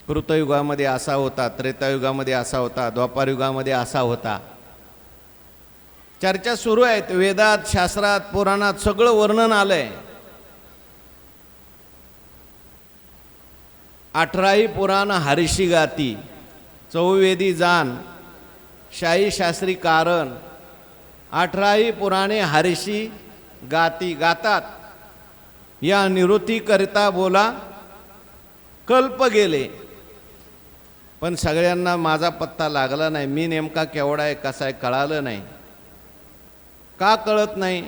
कृतयुगामध्ये असा होता, त्रेतायुगामध्ये असा होता, द्वापारयुगामध्ये असा होता. चर्चा सुरू आहेत. वेदात, शास्त्रात, पुराणात सगळं वर्णन आलंय. 18ही पुराण हर्षी गाती, चौवेदी जाण, शाही शास्त्री कारण. 18ही पुराणे हर्षी गाती गातात. या निवृत्ती करिता बोला कल्प गेले. पण सगळ्यांना माझा पत्ता लागला नाही. मी नेमका केवढा आहे, कसा आहे कळालं नाही. का कळत नाही?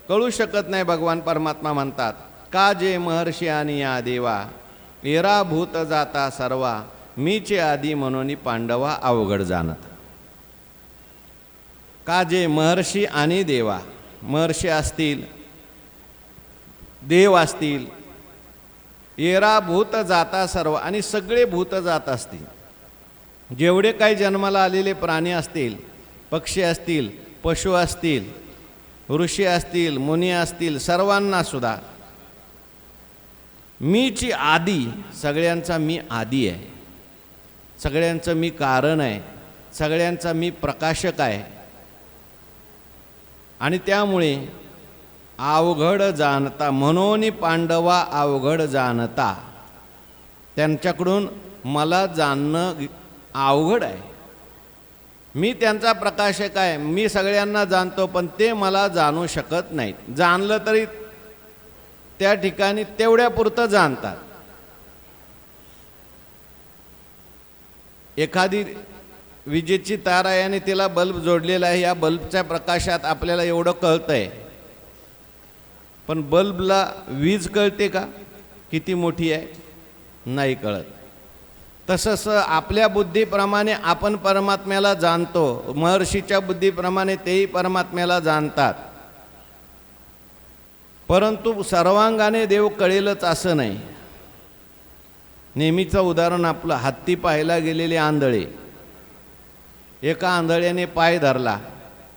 कळू शकत नाही. भगवान परमात्मा म्हणतात, का जे महर्षी आणि या देवा एरा भूत जाता सर्वा, मीचे आदी म्हणून पांडवा अवघड जाणत. का जे महर्षी आणि देवा, महर्षी असतील, देव असतील, एरा भूत जाता सर्व, आणि सगळे भूत जात असतील. जेवढे काही जन्माला आलेले प्राणी असतील, पक्षी असतील, पशु असतील, ऋषी असतील, मुनी असतील, सर्वांना सुद्धा मीची आदी, सगळ्यांचा मी आदी आहे, सगळ्यांचं मी कारण आहे, सगळ्यांचा मी प्रकाशक आहे. आणि त्यामुळे अवघड जाणता, म्हणून पांडवा अवघड जाणता. त्यांच्याकडून मला जाणणं अवघड आहे. मी त्यांचा प्रकाशक आहे, मी सगळ्यांना जाणतो, पण ते मला जाणू शकत नाहीत. जाणलं तरी त्या ठिकाणी तेवढ्यापुरतं जाणतात. एखादी विजेची तार आहे आणि तिला बल्ब जोडलेला आहे. या बल्बच्या प्रकाशात आपल्याला एवढं कळतंय, पण बल्बला वीज कळते का किती मोठी आहे? नाही कळत. तसंच आपल्या बुद्धीप्रमाणे आपण परमात्म्याला जाणतो. महर्षीच्या बुद्धीप्रमाणे तेही परमात्म्याला जाणतात. परंतु सर्वांगाने देव कळेलच असं नाही. नेहमीचं उदाहरण आपलं, हत्ती पाहायला गेलेले आंधळे. एका आंधळ्याने पाय धरला,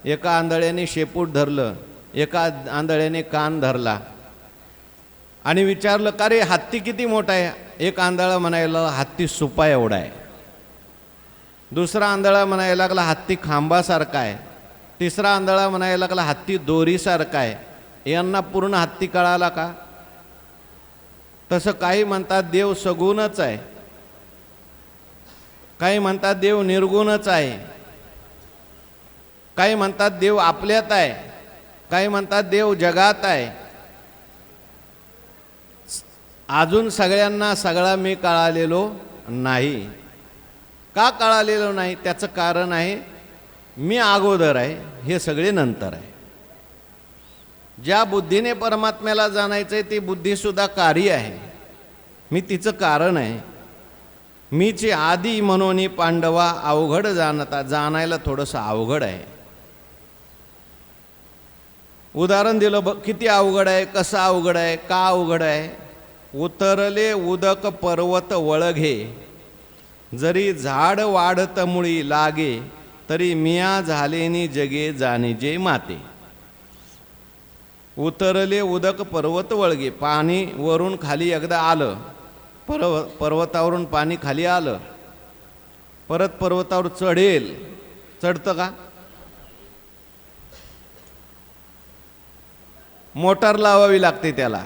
एका आंधळ्याने शेपूट धरलं, एका आंधळ्याने कान धरला आणि विचारलं, का रे हत्ती किती मोठा आहे? एक आंधळा म्हणायला, हत्ती सुपा एवढा आहे. दुसरा आंधळा म्हणायला लागला, हत्ती खांबासारखा आहे. तिसरा आंधळा म्हणायला लागला, हत्ती दोरीसारखा आहे. यांना पूर्ण हत्ती कळाला का? तसं काही म्हणतात देव सगुणच आहे, काही म्हणतात देव निर्गुणच आहे, काही म्हणतात देव आपल्यात आहे, काही म्हणतात देव जगात आहे. अजून सगळ्यांना सगळा मी कळालेलो नाही. का कळालेलो नाही? त्याचं कारण आहे, मी अगोदर आहे, हे सगळे नंतर आहे. ज्या बुद्धीने परमात्म्याला जाणायचं आहे ती बुद्धीसुद्धा कार्य आहे, मी तिचं कारण आहे. मीचे आदी म्हणून पांडवा अवघड जाणता. जाणायला थोडंसं अवघड आहे. उदाहरण दिलं, किती अवघड आहे, कसं अवघड आहे, का अवघड आहे? उतरले उदक पर्वत वळघे, जरी झाड वाढत मुळी लागे, तरी मिया झालेनी जगे जाणीजे माते. उतरले उदक पर्वत वळगे, पाणी वरून खाली एकदा आलं, पर्वतावरून पाणी खाली आलं, परत पर्वतावर चढेल, चढतं का? मोटार लावावी लागते त्याला.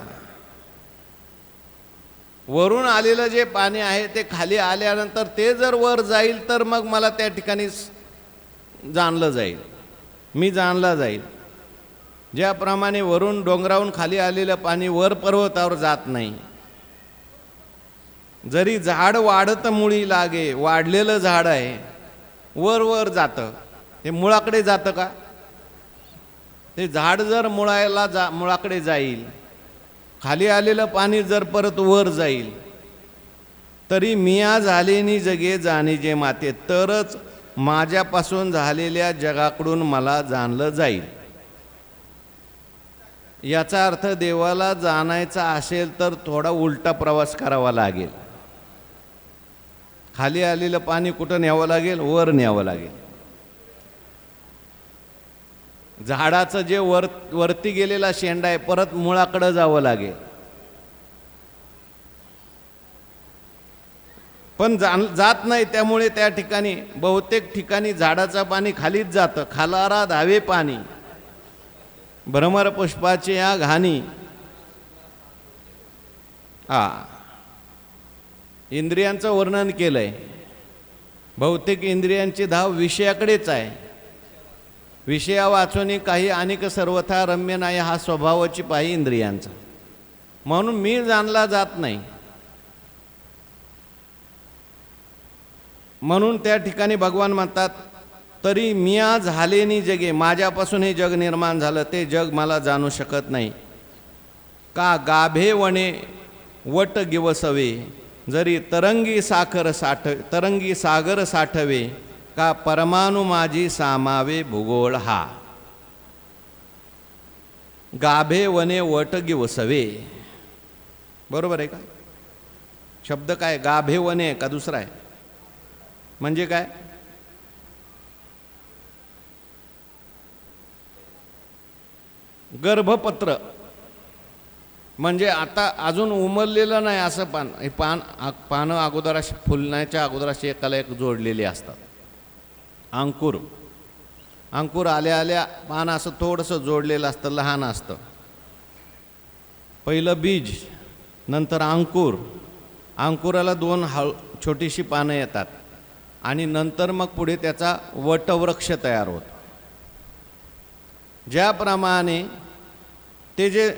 वरून आलेलं जे पाणी आहे ते खाली आल्यानंतर ते जर वर जाईल तर मग मला त्या ठिकाणी जाणलं जाईल, मी जाणला जाईल. ज्याप्रमाणे वरून डोंगरावरून खाली आलेलं पाणी वर पर्वतावर जात नाही. जरी झाड वाढत मुळी लागे, वाढलेलं झाड आहे, वर वर जातं, ते मुळाकडे जातं का? ते झाड जर मुळाकडे जाईल, खाली आलेलं पाणी जर परत वर जाईल, तरी मिया झालेनी जगे जाणीजे माते, तरच माझ्यापासून झालेल्या जगाकडून मला जाणलं जाईल. याचा अर्थ देवाला जाणायचा असेल तर थोडा उलटा प्रवास करावा लागेल. खाली आलेलं पाणी कुठं न्यावं लागेल? वर न्यावं लागेल. झाडाचं जे वरती गेलेला शेंडा आहे परत मुळाकडे जावं लागेल. पण जात नाही, त्यामुळे त्या ठिकाणी बहुतेक ठिकाणी झाडाचं पाणी खालीच जातं. खालारा धावे पाणी, भ्रमर पुष्पाचे या घाणी. इंद्रियांचं वर्णन केलंय. बहुतेक इंद्रियांची धाव विषयाकडेच आहे. विषया वाचून काही अनेक सर्वथा रम्य नाही, हा स्वभावाची पाही इंद्रियांचा. म्हणून मी जाणला जात नाही. म्हणून त्या ठिकाणी भगवान म्हणतात, तरी मिया झालेनी जगे, माझ्यापासून हे जग निर्माण झालं, ते जग मला जाणू शकत नाही. का गाभे वणे वट गिवसवे, जरी तरंगी सागर साठवे, का परमाणु माझी सामावे भूगोळ हा. गाभे वने वट गिवसवे, बरोबर आहे का? शब्द काय? गाभे वने का दुसरा आहे? म्हणजे काय? गर्भपत्र म्हणजे आता अजून उमललेलं नाही असं पान. हे पानं अगोदर अशी फुलण्याच्या अगोदर अशी एकाला एक जोडलेली असतात. अंकुर आल्या आल्या पान असं थोडंसं जोडलेलं असतं, लहान असतं. पहिलं बीज, नंतर अंकुराला 2 छोटीशी पानं येतात आणि नंतर मग पुढे त्याचा वटवृक्ष तयार होतो. ज्याप्रमाणे ते जे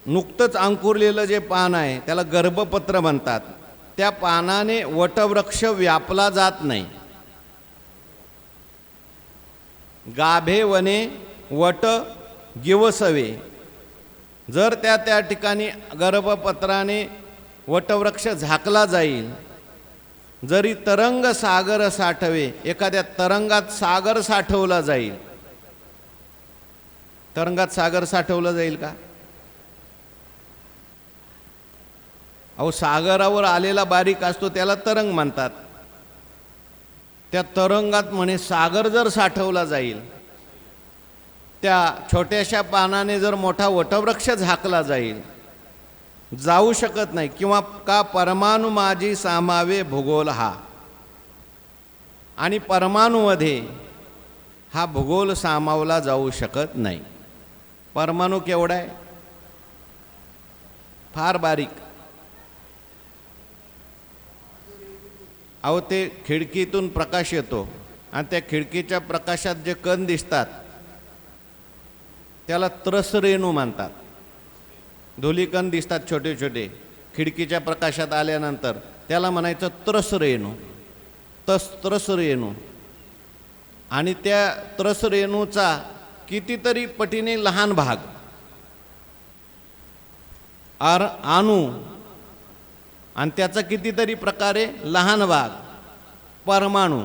नुकतंच अंकुरलेलं जे पान आहे त्याला गर्भपत्र म्हणतात. त्या पानाने वटवृक्ष व्यापला जात नाही. गाभे वने वट गिवसवे, जर त्या ठिकाणी गर्भपत्राने वटवृक्ष झाकला जाईल. जरी तरंग सागर साठवे, एखाद्या तरंगात सागर साठवला जाईल. तरंगात सागर साठवलं जाईल का? अहो, सागरावर आलेला बारीक असतो त्याला तरंग म्हणतात. त्या तरंगात म्हणे सागर जर साठवला जाईल, त्या छोट्याशा पानाने जर मोठा वटवृक्ष झाकला जाईल, जाऊ शकत नाही. किंवा का परमाणु माझी सामावे भूगोल हा, आणि परमाणूमध्ये हा भूगोल सामावला जाऊ शकत नाही. परमाणू केवढा आहे? फार बारीक. अहो, ते खिडकीतून प्रकाश येतो आणि त्या खिडकीच्या प्रकाशात जे कण दिसतात त्याला त्रसरेणू म्हणतात. धुलीकण दिसतात छोटे छोटे, खिडकीच्या प्रकाशात आल्यानंतर त्याला म्हणायचं त्रसरेणू. त्रसरेणू. आणि त्या त्रसरेणूचा कितीतरी पटीने लहान भाग अणू, आणि त्याचा कितीतरी प्रकारे लहान भाग परमाणू.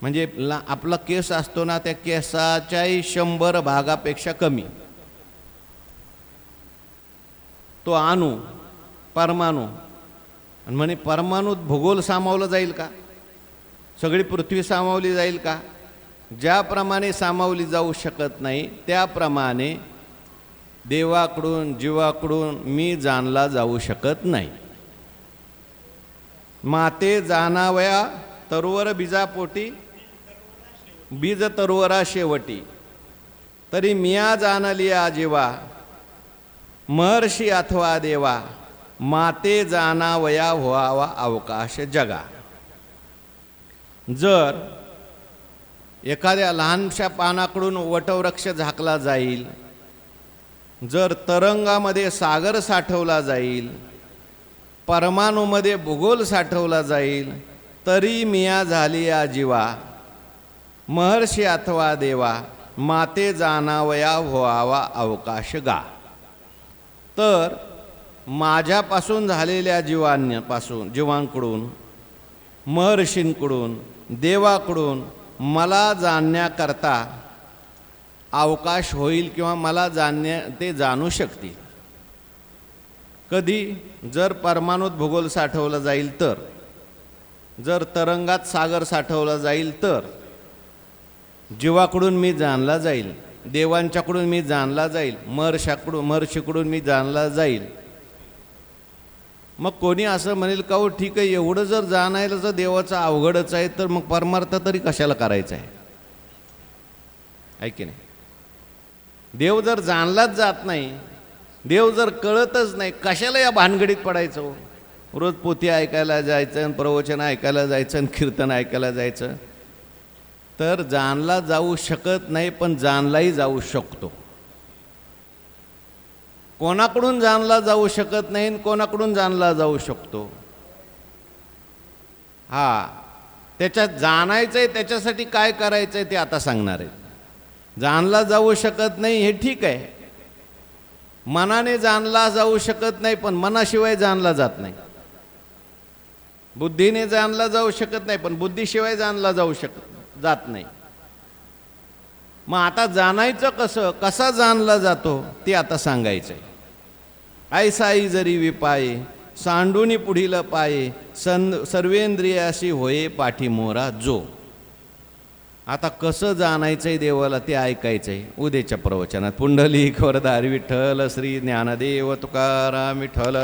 म्हणजे आपला केस असतो ना, त्या केसाच्याही 100 भागापेक्षा कमी तो अणू, परमाणू. आणि म्हणे परमाणूत भूगोल सामावलं जाईल का? सगळी पृथ्वी सामावली जाईल का? ज्याप्रमाणे सामावली जाऊ शकत नाही, त्याप्रमाणे देवाकडून जीवाकडून मी जाणला जाऊ शकत नाही. माते जाणावया तरुवर बीजापोटी, बीज तरुवरा शेवटी, तरी मिया जाणलिया जीवा, महर्षी अथवा देवा, माते जाणावया व्हावा अवकाश जगा. जर एखाद्या लहानशा पानाकडून वटवृक्ष झाकला जाईल, जर तरंगामध्ये सागर साठवला जाईल, परमाणूमध्ये भूगोल साठवला जाईल, तरी मिया झाली या जीवा, महर्षी अथवा देवा, माते जाणावया व्हावा अवकाश गा. तर माझ्यापासून झालेल्या जीवांकडून, महर्षींकडून, देवाकडून मला जाणण्याकरता अवकाश होईल किंवा मला ते जाणू शकतील. कधी? जर परमाणूत भूगोल साठवला जाईल तर, जर तरंगात सागर साठवला जाईल तर, जीवाकडून मी जाणला जाईल, देवांच्याकडून मी जाणला जाईल, महर्षीकडून मी जाणला जाईल. मग कोणी असं म्हणेल का हो ठीक आहे, एवढं जर जाणायला जर देवाचं अवघडच आहे तर मग परमार्थ तरी कशाला करायचं आहे की नाही? देव जर जाणलाच जात नाही, देव जर कळतच नाही, कशाला या भानगडीत पडायचं हो? रोज पोथी ऐकायला जायचं, प्रवचन ऐकायला जायचं, कीर्तन ऐकायला जायचं. तर जाणला जाऊ शकत नाही, पण जाणलाही जाऊ शकतो. कोणाकडून जाणला जाऊ शकत नाही आणि कोणाकडून जाणला जाऊ शकतो. हा, त्याच्यात जाणायचंय, त्याच्यासाठी काय करायचंय ते आता सांगणार आहे. जाणला जाऊ शकत नाही हे ठीक आहे, मनाने जाणला जाऊ शकत नाही, पण मनाशिवाय जाणला जात नाही. बुद्धीने जाणला जाऊ शकत नाही, पण बुद्धीशिवाय जाणला जात नाही. मग आता जाणायचं कसं, कसा जाणला जातो ते आता सांगायचंय. ऐसाई जरी विपाये सांडूनी पुढील पाये, सर्वेंद्रियाशी होये पाठीमोरा जो. आता कसं जाणायचंय देवाला ते ऐकायचंय उद्याच्या प्रवचनात. पुंडलिक वरदारी विठ्ठल श्री ज्ञानदेव तुकाराम विठ्ठल